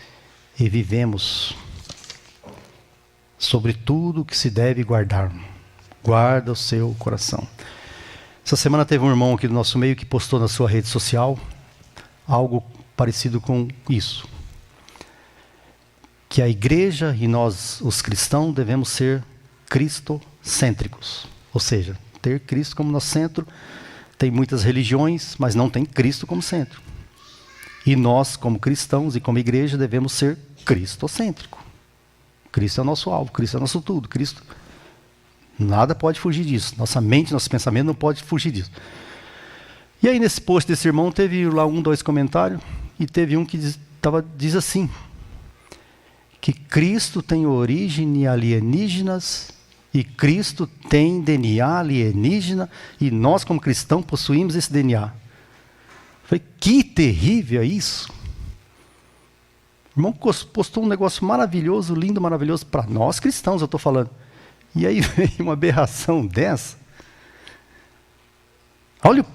e vivemos. Sobre tudo que se deve guardar, guarda o seu coração. Essa semana teve um irmão aqui do nosso meio que postou na sua rede social algo parecido com isso. Que a igreja e nós, os cristãos, devemos ser cristocêntricos. Ou seja, ter Cristo como nosso centro tem muitas religiões, mas não tem Cristo como centro. E nós, como cristãos e como igreja, devemos ser cristocêntrico. Cristo é o nosso alvo, Cristo é o nosso tudo. Cristo, nada pode fugir disso. Nossa mente, nosso pensamento não pode fugir disso. E aí nesse post desse irmão teve lá 1, 2 comentários, e teve um que diz assim, que Cristo tem origem alienígenas, e Cristo tem DNA alienígena, e nós como cristãos possuímos esse DNA. Eu falei, que terrível é isso! O irmão postou um negócio maravilhoso, lindo, maravilhoso, para nós cristãos, eu estou falando. E aí veio uma aberração dessa. Olha o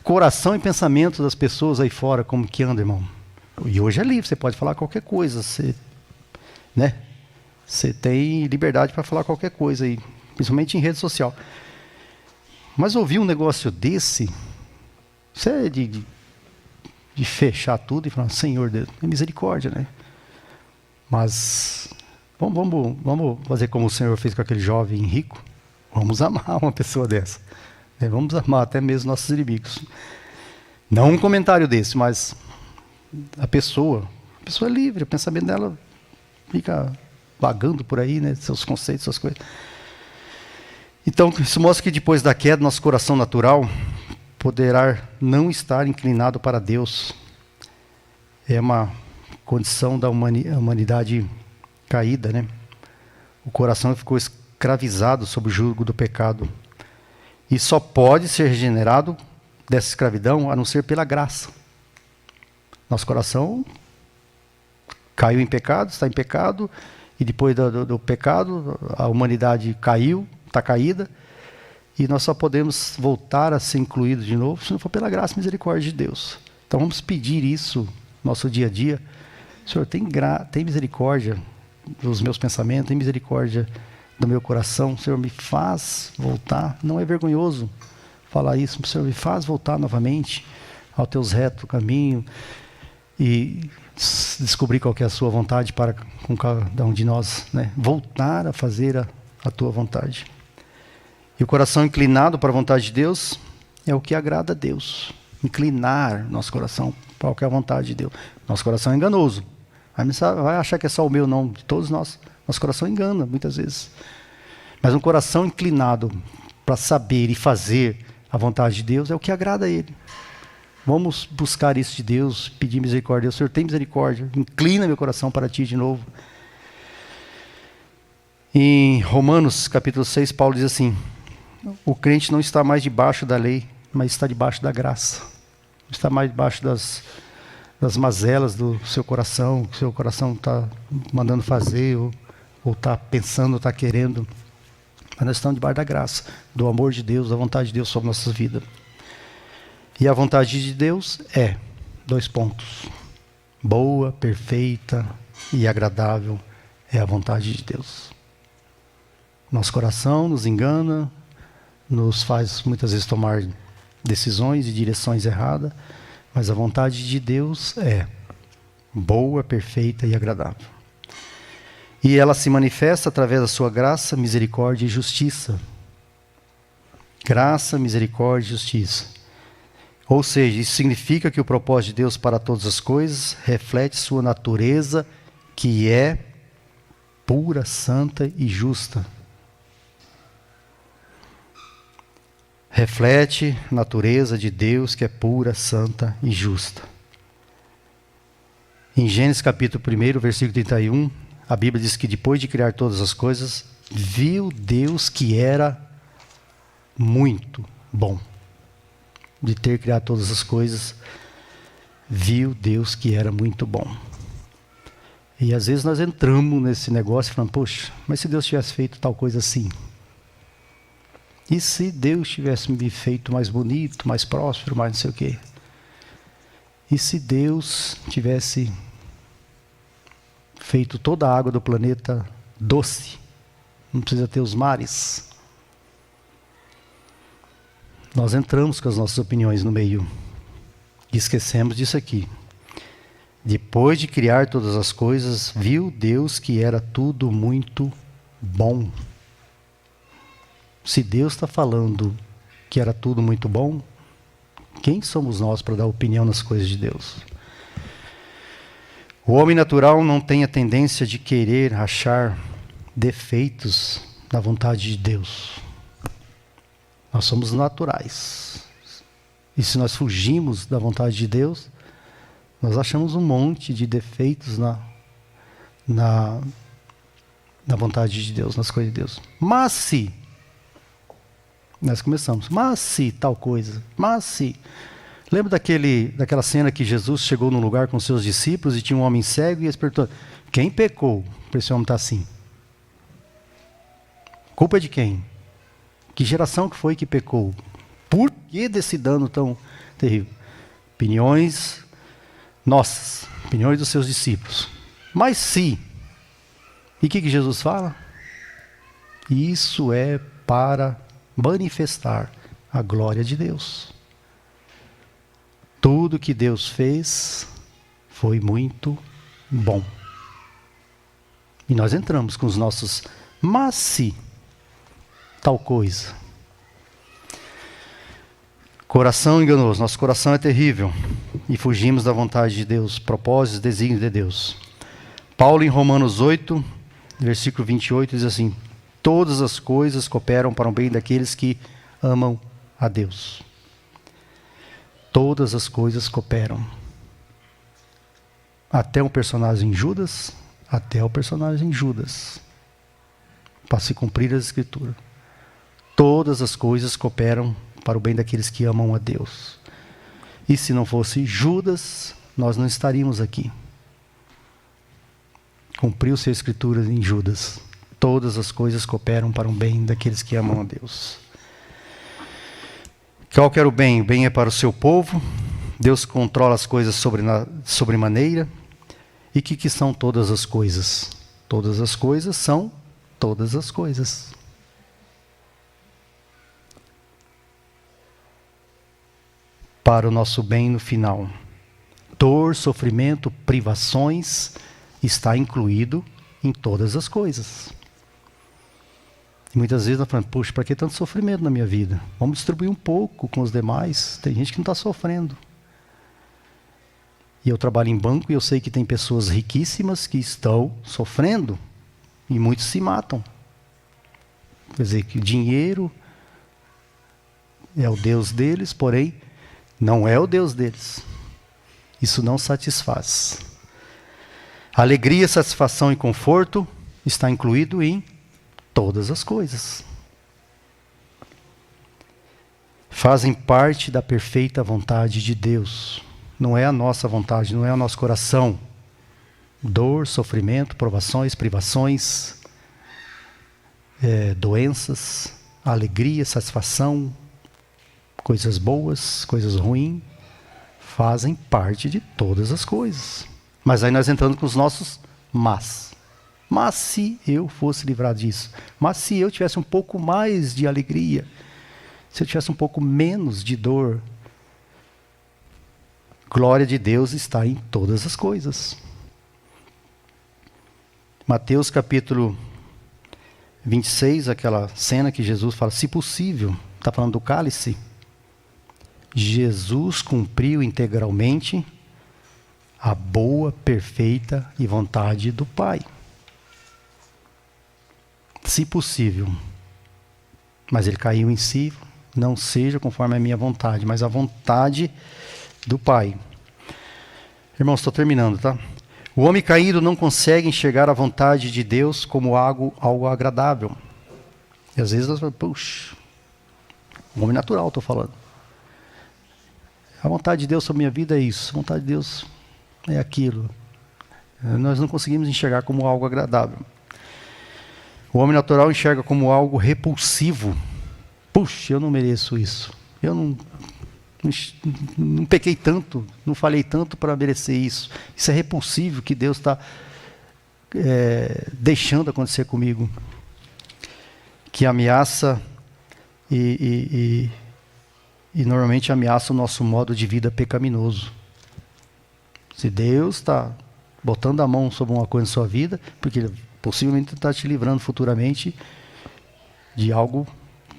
coração e pensamento das pessoas aí fora, como que anda, irmão. E hoje é livre, você pode falar qualquer coisa, né? Você tem liberdade para falar qualquer coisa aí, principalmente em rede social. Mas ouvir um negócio desse, isso é de fechar tudo e falar, Senhor Deus, é misericórdia, né? Mas vamos fazer como o Senhor fez com aquele jovem rico. Vamos amar uma pessoa dessa, né? Vamos amar até mesmo nossos inimigos. Não um comentário desse, mas a pessoa é livre, o pensamento dela fica vagando por aí, né? Seus conceitos, suas coisas. Então, isso mostra que depois da queda, nosso coração natural poderá não estar inclinado para Deus. É uma condição da humanidade caída, né? O coração ficou escravizado sob o jugo do pecado. E só pode ser regenerado dessa escravidão a não ser pela graça. Nosso coração caiu em pecado, está em pecado, e depois do pecado, a humanidade caiu, está caída, e nós só podemos voltar a ser incluídos de novo se não for pela graça e misericórdia de Deus. Então vamos pedir isso no nosso dia a dia. Senhor, tem misericórdia dos meus pensamentos, tem misericórdia do meu coração. Senhor, me faz voltar. Não é vergonhoso falar isso. Senhor, me faz voltar novamente ao teus retos caminho e descobrir qual que é a sua vontade para com cada um de nós, né? Voltar a fazer a tua vontade. E o coração inclinado para a vontade de Deus é o que agrada a Deus. Inclinar nosso coração para o que é a vontade de Deus. Nosso coração é enganoso. Vai achar que é só o meu, não. De todos nós. Nosso coração engana, muitas vezes. Mas um coração inclinado para saber e fazer a vontade de Deus é o que agrada a Ele. Vamos buscar isso de Deus, pedir misericórdia. Deus, Senhor, tem misericórdia. Inclina meu coração para Ti de novo. Em Romanos, capítulo 6, Paulo diz assim, o crente não está mais debaixo da lei, mas está debaixo da graça. Está mais debaixo das mazelas do seu coração, que o seu coração está mandando fazer, ou está pensando, ou está querendo. Mas nós estamos debaixo da graça, do amor de Deus, da vontade de Deus sobre nossas vidas. E a vontade de Deus é, 2 pontos, boa, perfeita e agradável é a vontade de Deus. Nosso coração nos engana, nos faz muitas vezes tomar decisões e direções erradas, mas a vontade de Deus é boa, perfeita e agradável. E ela se manifesta através da sua graça, misericórdia e justiça. Graça, misericórdia e justiça. Ou seja, isso significa que o propósito de Deus para todas as coisas reflete sua natureza, que é pura, santa e justa. Reflete a natureza de Deus, que é pura, santa e justa. Em Gênesis capítulo 1, versículo 31, a Bíblia diz que depois de criar todas as coisas, viu Deus que era muito bom. De ter criado todas as coisas, viu Deus que era muito bom. E às vezes nós entramos nesse negócio e falamos, poxa, mas se Deus tivesse feito tal coisa assim? E se Deus tivesse me feito mais bonito, mais próspero, mais não sei o quê? E se Deus tivesse feito toda a água do planeta doce? Não precisa ter os mares. Nós entramos com as nossas opiniões no meio e esquecemos disso aqui. Depois de criar todas as coisas, viu Deus que era tudo muito bom. Se Deus está falando que era tudo muito bom, Quem somos nós para dar opinião nas coisas de Deus? O homem natural não tem a tendência de querer achar defeitos na vontade de Deus. Nós somos naturais. E se nós fugimos da vontade de Deus, nós achamos um monte de defeitos na vontade de Deus, nas coisas de Deus. Mas se, nós começamos, mas se tal coisa, mas se... Lembra daquela cena que Jesus chegou num lugar com seus discípulos e tinha um homem cego e eles perguntaram, quem pecou para esse homem estar assim? Culpa de quem? Que geração que foi que pecou? Por que desse dano tão terrível? Opiniões nossas, opiniões dos seus discípulos. Mas se... E o que Jesus fala? Isso é para manifestar a glória de Deus. Tudo que Deus fez foi muito bom. E nós entramos com os nossos, mas se tal coisa. Coração enganoso, nosso coração é terrível. E fugimos da vontade de Deus, propósitos, desígnios de Deus. Paulo em Romanos 8, versículo 28, diz assim, todas as coisas cooperam para o bem daqueles que amam a Deus. Todas as coisas cooperam. Até o personagem Judas, para se cumprir as Escrituras. Todas as coisas cooperam para o bem daqueles que amam a Deus. E se não fosse Judas, nós não estaríamos aqui. Cumpriu-se a Escritura em Judas. Todas as coisas cooperam para o bem daqueles que amam a Deus. Qual que era o bem? O bem é para o seu povo. Deus controla as coisas sobremaneira. E o que são todas as coisas? Todas as coisas são todas as coisas. Para o nosso bem no final. Dor, sofrimento, privações, está incluído em todas as coisas. E muitas vezes nós falamos, puxa, para que tanto sofrimento na minha vida? Vamos distribuir um pouco com os demais. Tem gente que não está sofrendo. E eu trabalho em banco e eu sei que tem pessoas riquíssimas que estão sofrendo. E muitos se matam. Quer dizer, que o dinheiro é o Deus deles, porém, não é o Deus deles. Isso não satisfaz. Alegria, satisfação e conforto está incluído em todas as coisas. Fazem parte da perfeita vontade de Deus. Não é a nossa vontade, não é o nosso coração. Dor, sofrimento, provações, privações, doenças, alegria, satisfação, coisas boas, coisas ruins, fazem parte de todas as coisas. Mas aí nós entramos com os nossos mas. Mas se eu fosse livrado disso, mas se eu tivesse um pouco mais de alegria, se eu tivesse um pouco menos de dor, glória de Deus está em todas as coisas. Mateus capítulo 26, aquela cena que Jesus fala, se possível, está falando do cálice. Jesus cumpriu integralmente a boa, perfeita e vontade do Pai. Se possível. Mas ele caiu em si, não seja conforme a minha vontade, mas a vontade do Pai. Irmãos, estou terminando, tá? O homem caído não consegue enxergar a vontade de Deus como algo agradável. E às vezes nós falamos, puxa, o homem natural estou falando. A vontade de Deus sobre a minha vida é isso, a vontade de Deus é aquilo. Nós não conseguimos enxergar como algo agradável. O homem natural enxerga como algo repulsivo. Puxa, eu não mereço isso. Eu não pequei tanto, não falei tanto para merecer isso. Isso é repulsivo que Deus está deixando acontecer comigo. Que ameaça e normalmente ameaça o nosso modo de vida pecaminoso. Se Deus está botando a mão sobre uma coisa na sua vida, porque Ele possivelmente está te livrando futuramente de algo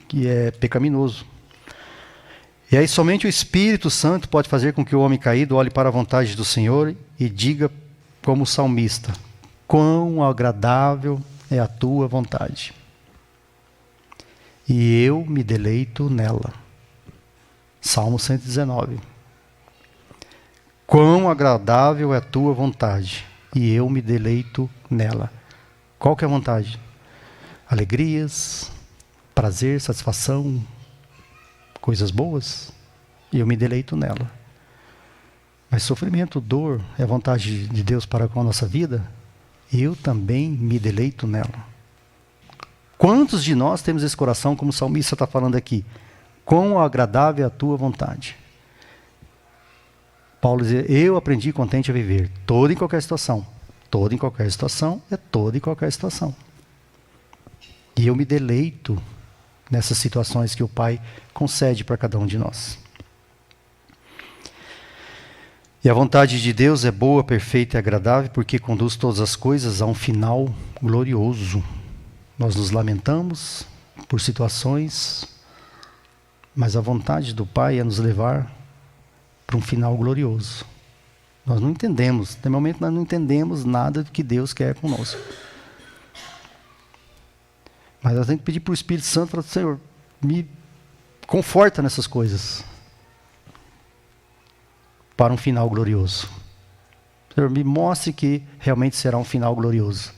que é pecaminoso. E aí somente o Espírito Santo pode fazer com que o homem caído olhe para a vontade do Senhor e diga como salmista: quão agradável é a tua vontade, e eu me deleito nela. Salmo 119. Quão agradável é a tua vontade, e eu me deleito nela. Qual que é a vontade? Alegrias, prazer, satisfação, coisas boas, e eu me deleito nela. Mas sofrimento, dor, é a vontade de Deus para com a nossa vida, e eu também me deleito nela. Quantos de nós temos esse coração, como o salmista está falando aqui? Quão agradável é a tua vontade. Paulo diz: eu aprendi contente a viver, toda e qualquer situação. Toda e qualquer situação é toda e qualquer situação. E eu me deleito nessas situações que o Pai concede para cada um de nós. E a vontade de Deus é boa, perfeita e agradável, porque conduz todas as coisas a um final glorioso. Nós nos lamentamos por situações, mas a vontade do Pai é nos levar para um final glorioso. Nós não entendemos, no momento nós não entendemos nada do que Deus quer conosco. Mas nós temos que pedir para o Espírito Santo, para o Senhor, me conforta nessas coisas, para um final glorioso. Senhor, me mostre que realmente será um final glorioso.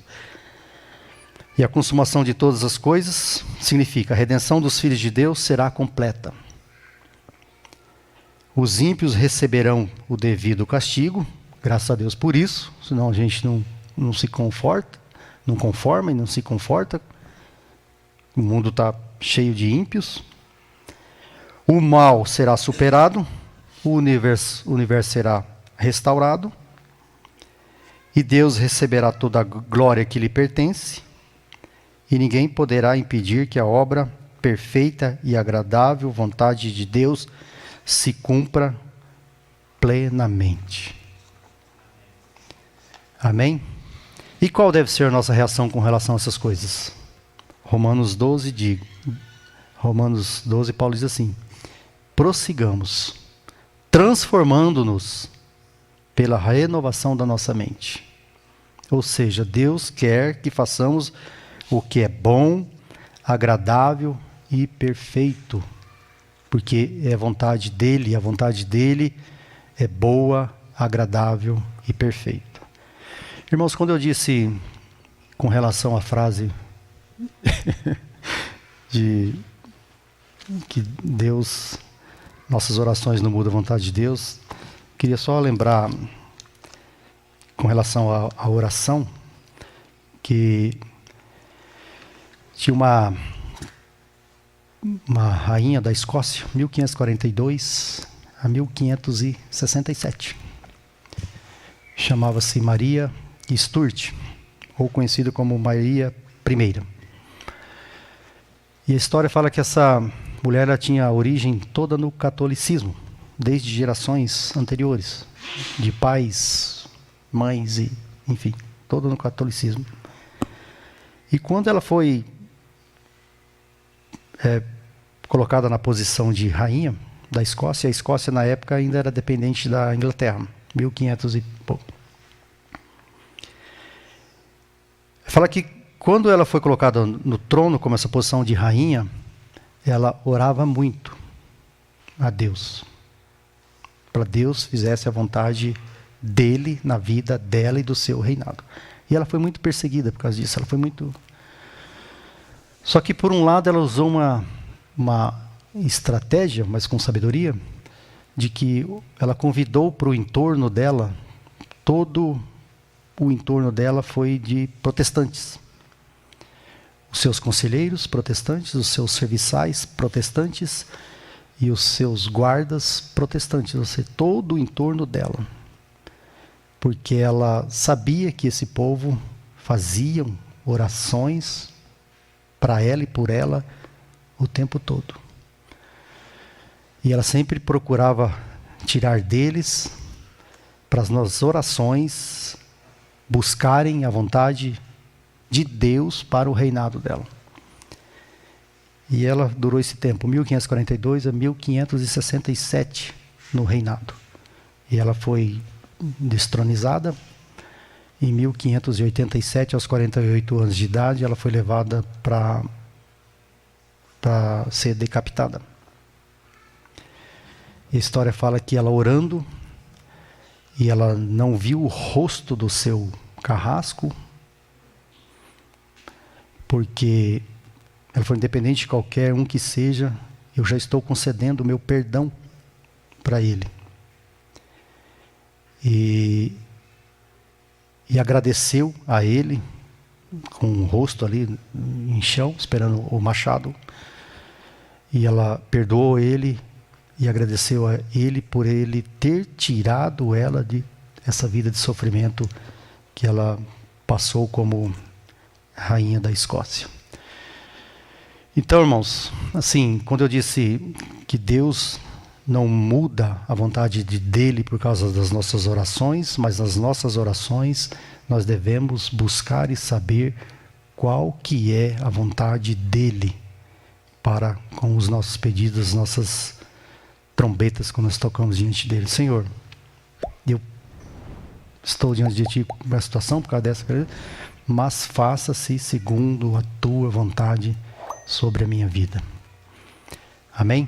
E a consumação de todas as coisas significa a redenção dos filhos de Deus será completa. Os ímpios receberão o devido castigo, graças a Deus por isso, senão a gente não se conforta, não conforma e não se conforta. O mundo está cheio de ímpios. O mal será superado, o universo será restaurado, e Deus receberá toda a glória que lhe pertence, e ninguém poderá impedir que a obra perfeita e agradável vontade de Deus se cumpra plenamente. Amém? E qual deve ser a nossa reação com relação a essas coisas? Romanos 12, Paulo diz assim: prossigamos, transformando-nos pela renovação da nossa mente. Ou seja, Deus quer que façamos o que é bom, agradável e perfeito, porque é a vontade dele, e a vontade dele é boa, agradável e perfeita. Irmãos, quando eu disse com relação à frase de que Deus, nossas orações não mudam a vontade de Deus, queria só lembrar com relação à oração que tinha uma rainha da Escócia, 1542 a 1567. Chamava-se Maria Stuart, ou conhecida como Maria I. E a história fala que essa mulher ela tinha a origem toda no catolicismo, desde gerações anteriores, de pais, mães, e enfim, toda no catolicismo. E quando ela foi colocada na posição de rainha da Escócia, a Escócia na época ainda era dependente da Inglaterra, 1500 e pouco. Fala que quando ela foi colocada no trono, como essa posição de rainha, ela orava muito a Deus, para Deus fizesse a vontade dele na vida dela e do seu reinado. E ela foi muito perseguida por causa disso. Ela foi muito... Só que por um lado ela usou uma estratégia, mas com sabedoria, de que ela convidou para o entorno dela, todo o entorno dela foi de protestantes. Os seus conselheiros protestantes, os seus serviçais protestantes e os seus guardas protestantes, ou seja, todo o entorno dela. Porque ela sabia que esse povo faziam orações para ela e por ela o tempo todo. E ela sempre procurava tirar deles, para as nossas orações, buscarem a vontade de Deus para o reinado dela. E ela durou esse tempo, 1542 a 1567, no reinado. E ela foi destronizada. Em 1587, aos 48 anos de idade, ela foi levada para ser decapitada. A história fala que ela orando, e ela não viu o rosto do seu carrasco, porque ela falou, independente de qualquer um que seja, eu já estou concedendo o meu perdão para ele. E agradeceu a ele, com o rosto ali em chão, esperando o machado. E ela perdoou ele e agradeceu a ele por ele ter tirado ela de essa vida de sofrimento que ela passou como rainha da Escócia. Então, irmãos, assim, quando eu disse que Deus não muda a vontade dele por causa das nossas orações, mas nas nossas orações nós devemos buscar e saber qual que é a vontade dele para com os nossos pedidos, as nossas trombetas quando nós tocamos diante dele. Senhor, eu estou diante de ti por uma situação, por causa dessa, mas faça-se segundo a tua vontade sobre a minha vida. Amém?